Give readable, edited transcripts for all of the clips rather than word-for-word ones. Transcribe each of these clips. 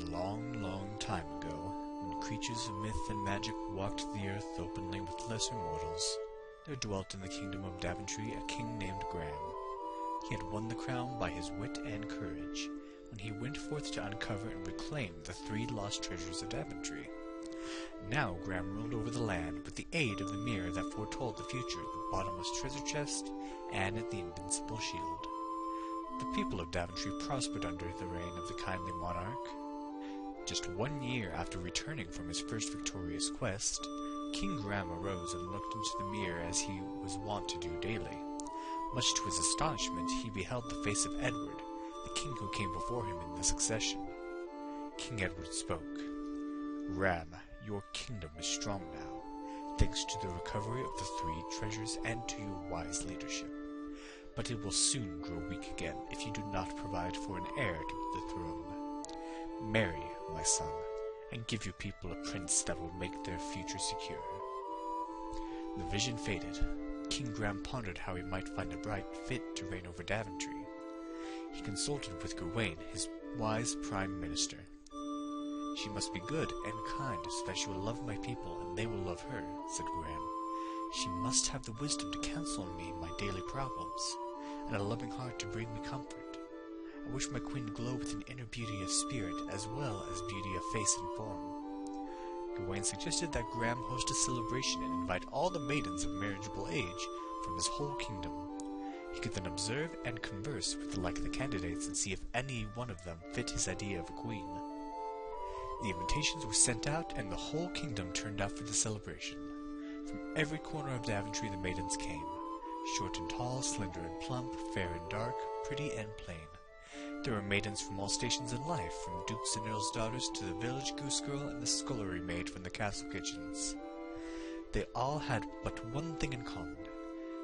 long, long time ago, when creatures of myth and magic walked the earth openly with lesser mortals, there dwelt in the kingdom of Daventry a king named Graham. He had won the crown by his wit and courage, when he went forth to uncover and reclaim the 3 lost treasures of Daventry. Now Graham ruled over the land with the aid of the mirror that foretold the future, the bottomless treasure chest, and the invincible shield. The people of Daventry prospered under the reign of the kindly monarch. Just 1 year after returning from his first victorious quest, King Graham arose and looked into the mirror as he was wont to do daily. Much to his astonishment, he beheld the face of Edward, the king who came before him in the succession. King Edward spoke. "Graham, your kingdom is strong now, thanks to the recovery of the 3 treasures and to your wise leadership. But it will soon grow weak again if you do not provide for an heir to the throne. Marry, my son, and give your people a prince that will make their future secure." The vision faded. King Graham pondered how he might find a bride fit to reign over Daventry. He consulted with Gawain, his wise prime minister. "She must be good and kind, so that she will love my people, and they will love her," said Graham. "She must have the wisdom to counsel me in my daily problems, and a loving heart to bring me comfort. I wish my queen to glow with an inner beauty of spirit, as well as beauty of face and form." Gawain suggested that Graham host a celebration and invite all the maidens of marriageable age from his whole kingdom. He could then observe and converse with the like of the candidates and see if any one of them fit his idea of a queen. The invitations were sent out, and the whole kingdom turned out for the celebration. From every corner of Daventry the maidens came, short and tall, slender and plump, fair and dark, pretty and plain. There were maidens from all stations in life, from dukes and earls' daughters to the village goose girl and the scullery maid from the castle kitchens. They all had but one thing in common.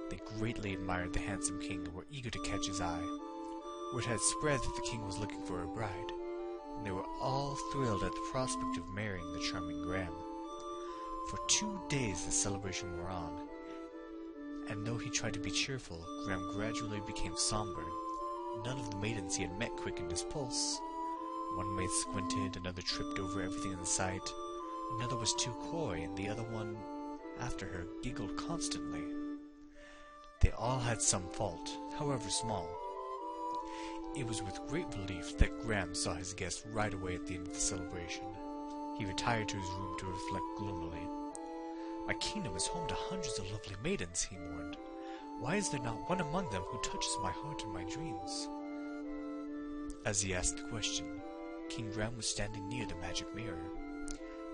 They greatly admired the handsome king and were eager to catch his eye. Word had spread that the king was looking for a bride, and they were all thrilled at the prospect of marrying the charming Graham. For 2 days the celebration wore on, and though he tried to be cheerful, Graham gradually became somber. None of the maidens he had met quickened his pulse. One maid squinted, another tripped over everything in sight, another was too coy, and the other one, after her, giggled constantly. They all had some fault, however small. It was with great relief that Graham saw his guest right away at the end of the celebration. He retired to his room to reflect gloomily. "My kingdom is home to hundreds of lovely maidens," he mourned. "Why is there not one among them who touches my heart and my dreams?" As he asked the question, King Graham was standing near the magic mirror.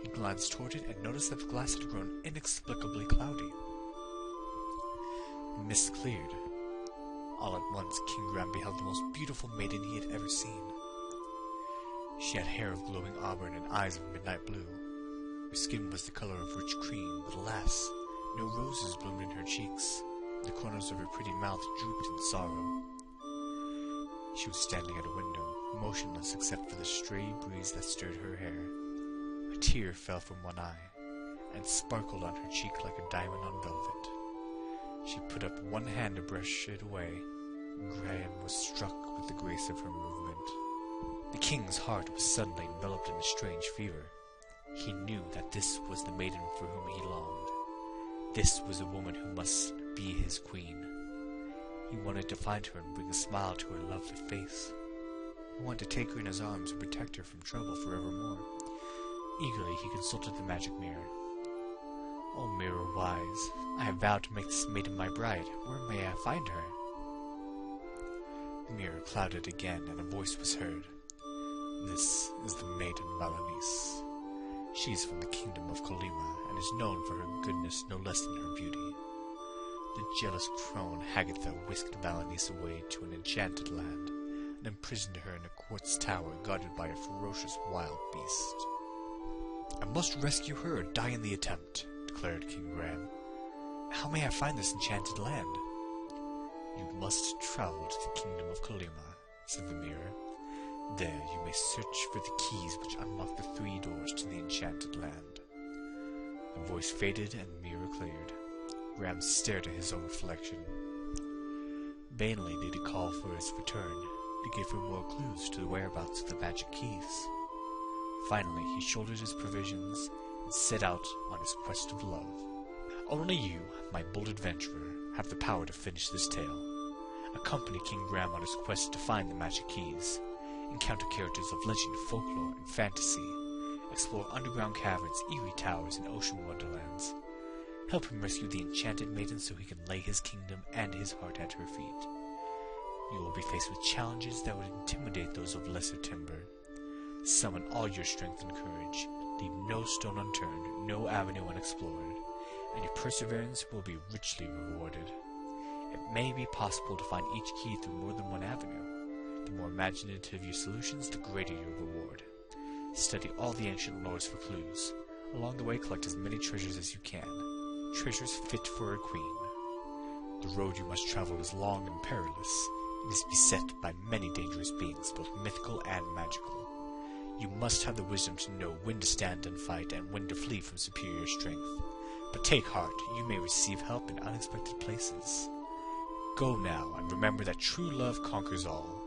He glanced toward it and noticed that the glass had grown inexplicably cloudy. The mist cleared. All at once, King Graham beheld the most beautiful maiden he had ever seen. She had hair of glowing auburn and eyes of midnight blue. Her skin was the color of rich cream, but alas, no roses bloomed in her cheeks. The corners of her pretty mouth drooped in sorrow. She was standing at a window, motionless except for the stray breeze that stirred her hair. A tear fell from one eye, and sparkled on her cheek like a diamond on velvet. She put up one hand to brush it away, and Graham was struck with the grace of her movement. The king's heart was suddenly enveloped in a strange fever. He knew that this was the maiden for whom he longed. This was a woman who must be his queen. He wanted to find her and bring a smile to her lovely face. He wanted to take her in his arms and protect her from trouble forevermore. Eagerly he consulted the magic mirror. "O mirror wise, I have vowed to make this maiden my bride. Where may I find her?" The mirror clouded again, and a voice was heard. "This is the maiden Valanice. She is from the kingdom of Colima, and is known for her goodness no less than her beauty." The jealous crone Hagatha whisked Valanice away to an enchanted land, and imprisoned her in a quartz tower guarded by a ferocious wild beast. "I must rescue her or die in the attempt," declared King Graham. "How may I find this enchanted land?" "You must travel to the kingdom of Colima," said the mirror. "There you may search for the keys which unlock the 3 doors to the enchanted land." The voice faded and the mirror cleared. Graham stared at his own reflection. Vainly did he call for his return, to give him more clues to the whereabouts of the magic keys. Finally, he shouldered his provisions and set out on his quest of love. Only you, my bold adventurer, have the power to finish this tale. Accompany King Graham on his quest to find the magic keys, encounter characters of legend, folklore, and fantasy, explore underground caverns, eerie towers, and ocean wonderlands. Help him rescue the enchanted maiden so he can lay his kingdom and his heart at her feet. You will be faced with challenges that would intimidate those of lesser timber. Summon all your strength and courage. Leave no stone unturned, no avenue unexplored, and your perseverance will be richly rewarded. It may be possible to find each key through more than one avenue. The more imaginative your solutions, the greater your reward. Study all the ancient lores for clues. Along the way, collect as many treasures as you can. Treasures fit for a queen. The road you must travel is long and perilous. It is beset by many dangerous beings, both mythical and magical. You must have the wisdom to know when to stand and fight and when to flee from superior strength. But take heart, you may receive help in unexpected places. Go now, and remember that true love conquers all.